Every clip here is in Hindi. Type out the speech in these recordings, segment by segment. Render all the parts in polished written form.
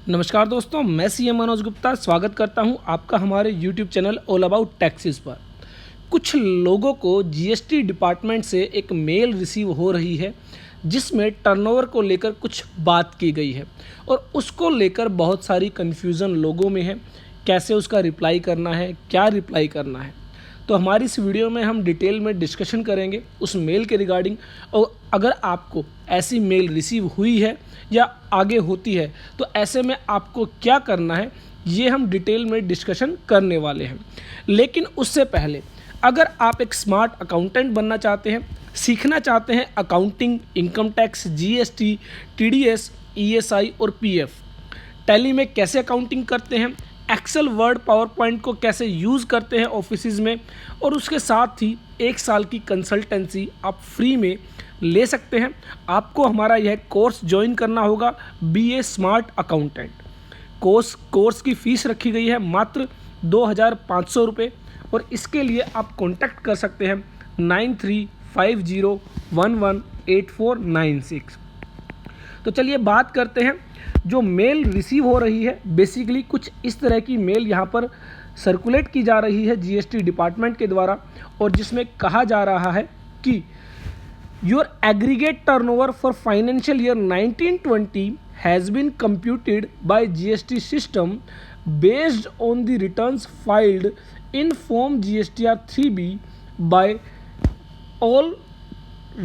नमस्कार दोस्तों, मैं सीएम मनोज गुप्ता स्वागत करता हूं आपका हमारे YouTube channel all about taxes पर। कुछ लोगों को जीएसटी डिपार्टमेंट से एक मेल रिसीव हो रही है जिसमें टर्नओवर को लेकर कुछ बात की गई है और उसको लेकर बहुत सारी कन्फ्यूज़न लोगों में है। कैसे उसका रिप्लाई करना है, क्या रिप्लाई करना है, तो हमारी इस वीडियो में हम डिटेल में डिस्कशन करेंगे उस मेल के रिगार्डिंग। और अगर आपको ऐसी मेल रिसीव हुई है या आगे होती है तो ऐसे में आपको क्या करना है, ये हम डिटेल में डिस्कशन करने वाले हैं। लेकिन उससे पहले अगर आप एक स्मार्ट अकाउंटेंट बनना चाहते हैं, सीखना चाहते हैं accounting, income tax, GST, TDS, ESI और पीएफ, टैली में कैसे अकाउंटिंग करते हैं, एक्सेल, वर्ड, पावर पॉइंट को कैसे यूज़ करते हैं ऑफिसेज़ में, और उसके साथ ही 1 साल की कंसल्टेंसी आप फ्री में ले सकते हैं। आपको हमारा यह कोर्स ज्वाइन करना होगा, बीए स्मार्ट अकाउंटेंट कोर्स की फ़ीस रखी गई है मात्र 2500 रुपये। और इसके लिए आप कॉन्टैक्ट कर सकते हैं 9350118496। तो चलिए बात करते हैं जो मेल रिसीव हो रही है। बेसिकली कुछ इस तरह की मेल यहाँ पर सर्कुलेट की जा रही है जीएसटी डिपार्टमेंट के द्वारा, और जिसमें कहा जा रहा है कि your aggregate turnover for financial year 1920 has been computed by GST system based on the returns filed in form GSTR 3B by all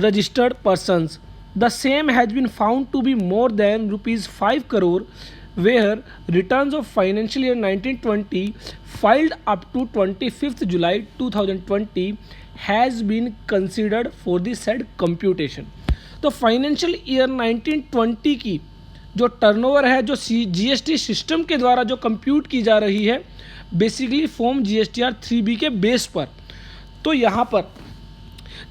registered persons. The same has been found to be more than rupees 5 crore, where returns of financial year 1920 filed up to 25th July 2020 has been considered for the said computation. तो फाइनेंशियल ईयर 1920 की जो टर्नओवर है, जो जीएसटी सिस्टम के द्वारा जो कंप्यूट की जा रही है, बेसिकली फॉर्म जीएसटीआर 3B के बेस पर। तो यहाँ पर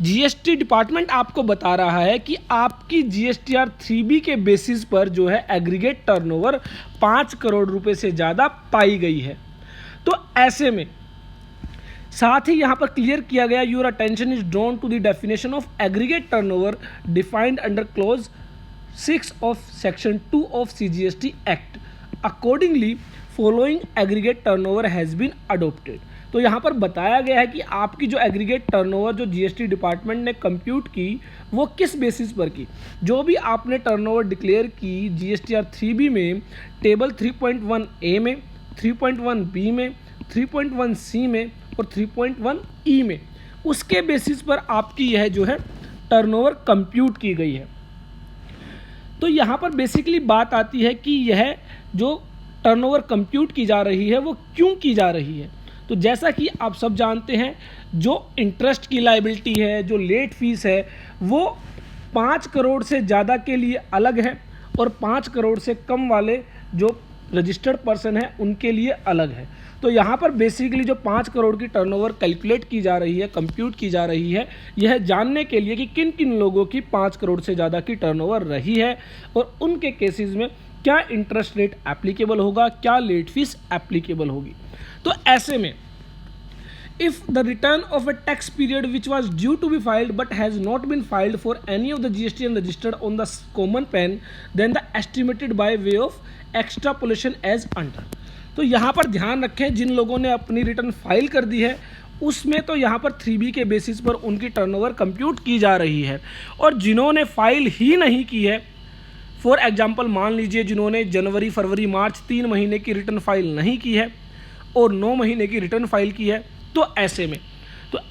जीएसटी डिपार्टमेंट आपको बता रहा है कि आपकी जीएसटीआर 3B के बेसिस पर जो है एग्रीगेट टर्नओवर 5 करोड़ रुपए से ज़्यादा पाई गई है। तो ऐसे में साथ ही यहाँ पर क्लियर किया गया, your attention is drawn to the definition of aggregate turnover defined under clause 6 of section 2 of CGST act. Accordingly following aggregate turnover has been adopted. तो यहाँ पर बताया गया है कि आपकी जो एग्रीगेट टर्नओवर जो जीएसटी डिपार्टमेंट ने कंप्यूट की, वो किस बेसिस पर की। जो भी आपने टर्नओवर डिक्लेयर की जीएसटीआर 3B में टेबल 3.1A में, 3.1B में, 3.1C में और 3.1E में, उसके बेसिस पर आपकी यह जो है टर्नओवर कंप्यूट की गई है। तो यहाँ पर बेसिकली बात आती है कि यह जो टर्नओवर कंप्यूट की जा रही है वो क्यों की जा रही है। तो जैसा कि आप सब जानते हैं, जो इंटरेस्ट की लायबिलिटी है, जो लेट फीस है, वो 5 करोड़ से ज़्यादा के लिए अलग है और 5 करोड़ से कम वाले जो रजिस्टर्ड पर्सन है उनके लिए अलग है। तो यहाँ पर बेसिकली जो 5 करोड़ की टर्नओवर कैलकुलेट की जा रही है, कंप्यूट की जा रही है, यह जानने के लिए कि किन किन लोगों की 5 करोड़ से ज़्यादा की टर्नओवर रही है और उनके केसेस में क्या इंटरेस्ट रेट एप्लीकेबल होगा, क्या लेट फीस एप्लीकेबल होगी। तो ऐसे में if the return of a tax period which was due to be filed but has not been filed for any of the GST and registered on the common pen, then the estimated by way of extrapolation as under। तो यहाँ पर ध्यान रखें, जिन लोगों ने अपनी रिटर्न फाइल कर दी है उसमें तो यहाँ पर 3B के बेसिस पर उनकी टर्नओवर कंप्यूट की जा रही है, और जिन्होंने फाइल ही नहीं की है, फॉर एग्जांपल मान लीजिए जिन्होंने जनवरी, फरवरी, मार्च 3 महीने की रिटर्न फाइल नहीं की है और 9 महीने की रिटर्न फाइल की है, तो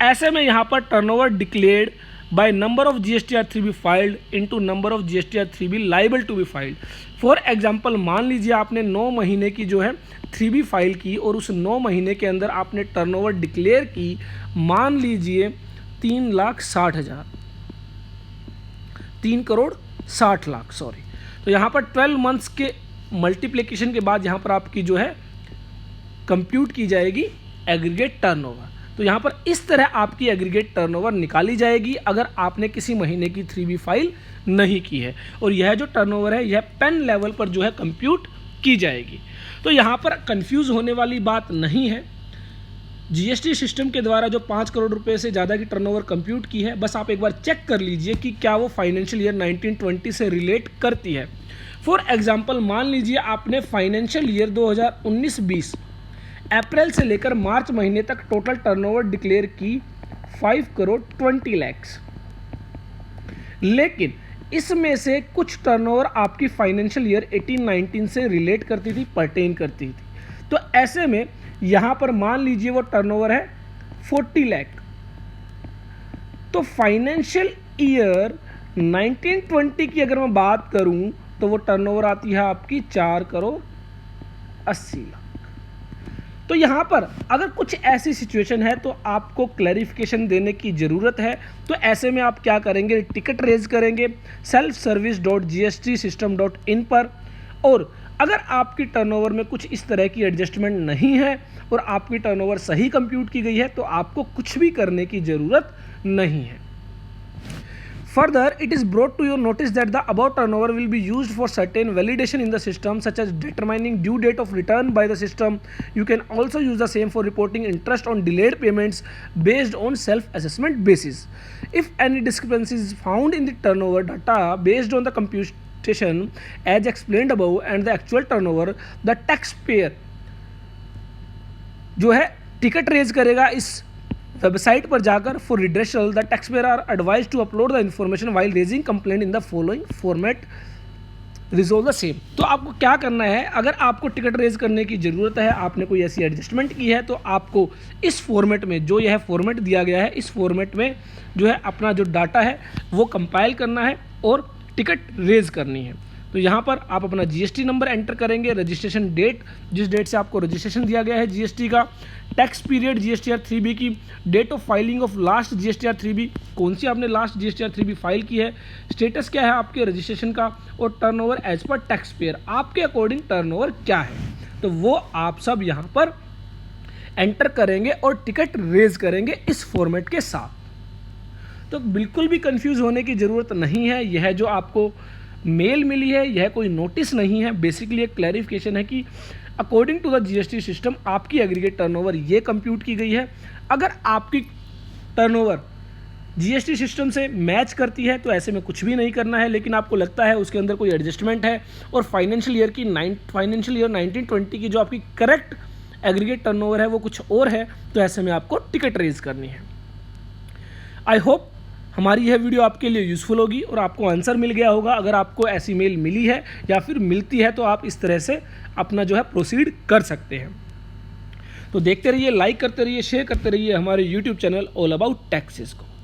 ऐसे में यहाँ पर turnover declared by number of GSTR 3B filed into number of GSTR 3B liable to be filed. For example मान लीजिए आपने 9 महीने की जो है 3B फाइल की और उस 9 महीने के अंदर आपने टर्नओवर डिक्लेयर की, मान लीजिए 3,60,000, 3 करोड़ 60 लाख, सॉरी। तो यहाँ पर 12 मंथ्स के मल्टीप्लिकेशन के बाद यहाँ पर आपकी जो है कंप्यूट की जाएगी एग्रीगेट टर्नओवर। तो यहाँ पर इस तरह आपकी एग्रीगेट टर्नओवर निकाली जाएगी अगर आपने किसी महीने की 3B फाइल नहीं की है, और यह जो टर्नओवर है यह पेन लेवल पर जो है कंप्यूट की जाएगी। तो यहाँ पर कंफ्यूज होने वाली बात नहीं है। जीएसटी सिस्टम के द्वारा जो 5 करोड़ रुपए से ज़्यादा की टर्नओवर कंप्यूट की है, बस आप एक बार चेक कर लीजिए कि क्या वो फाइनेंशियल ईयर 1920 से रिलेट करती है। फॉर एग्जाम्पल मान लीजिए आपने फाइनेंशियल ईयर 2019-20 अप्रैल से लेकर मार्च महीने तक टोटल टर्नओवर डिक्लेयर की 5 करोड़ 20 लाख, लेकिन इसमें से कुछ टर्नओवर आपकी फाइनेंशियल ईयर 18-19 से रिलेट करती थी, परटेन करती थी। तो ऐसे में यहाँ पर मान लीजिए वो टर्नओवर है 40 लाख, तो फाइनेंशियल ईयर 1920 की अगर मैं बात करूं तो वो टर्नओवर आती है आपकी 4 करोड़ 80 लाख। तो यहाँ पर अगर कुछ ऐसी सिचुएशन है तो आपको क्लैरिफिकेशन देने की ज़रूरत है। तो ऐसे में आप क्या करेंगे, टिकट रेज करेंगे selfservice.gst-system.in पर। और अगर आपकी टर्नओवर में कुछ इस तरह की एडजस्टमेंट नहीं है और आपकी टर्नओवर सही कंप्यूट की गई है तो आपको कुछ भी करने की ज़रूरत नहीं है। Further, it is brought to your notice that the above turnover will be used for certain validation in the system, such as determining due date of return by the system. You can also use the same for reporting interest on delayed payments based on self-assessment basis. If any discrepancy is found in the turnover data based on the computation as explained above and the actual turnover, the taxpayer जो है टिकट रेज करेगा इस वेबसाइट पर जाकर। For redressal the taxpayer are advise to upload the information while raising complaint in the following format, resolve the same. तो आपको क्या करना है, अगर आपको टिकट रेज करने की ज़रूरत है, आपने कोई ऐसी एडजस्टमेंट की है, तो आपको इस फॉर्मेट में, जो यह फॉर्मेट दिया गया है, इस फॉर्मेट में जो है अपना जो डाटा है वो कंपाइल करना है और टिकट रेज करनी है। तो यहाँ पर आप अपना जीएसटी नंबर एंटर करेंगे, रजिस्ट्रेशन डेट, जिस डेट से आपको रजिस्ट्रेशन दिया गया है जीएसटी का, टैक्स पीरियड जीएसटीआर 3B की, date of filing of last GSTR 3B, कौन सी आपने लास्ट जीएसटीआर 3B फाइल की है, स्टेटस क्या है आपके रजिस्ट्रेशन का, और turnover as per tax payer, आपके अकॉर्डिंग टर्नओवर क्या है, तो वो आप सब यहाँ पर एंटर करेंगे और टिकट रेज करेंगे इस फॉर्मेट के साथ। तो बिल्कुल भी कंफ्यूज होने की ज़रूरत नहीं है। यह जो आपको मेल मिली है यह कोई नोटिस नहीं है, बेसिकली एक क्लैरिफिकेशन है कि according to the GST system आपकी एग्रीगेट टर्नओवर ये कंप्यूट की गई है। अगर आपकी टर्नओवर जीएसटी सिस्टम से मैच करती है तो ऐसे में कुछ भी नहीं करना है, लेकिन आपको लगता है उसके अंदर कोई एडजस्टमेंट है और फाइनेंशियल ईयर 1920 की जो आपकी करेक्ट एग्रीगेट टर्नओवर है वो कुछ और है, तो ऐसे में आपको टिकट रेज करनी है। आई होप हमारी यह वीडियो आपके लिए यूज़फुल होगी और आपको आंसर मिल गया होगा। अगर आपको ऐसी मेल मिली है या फिर मिलती है तो आप इस तरह से अपना जो है प्रोसीड कर सकते हैं। तो देखते रहिए, लाइक करते रहिए, शेयर करते रहिए हमारे YouTube channel all about taxes को।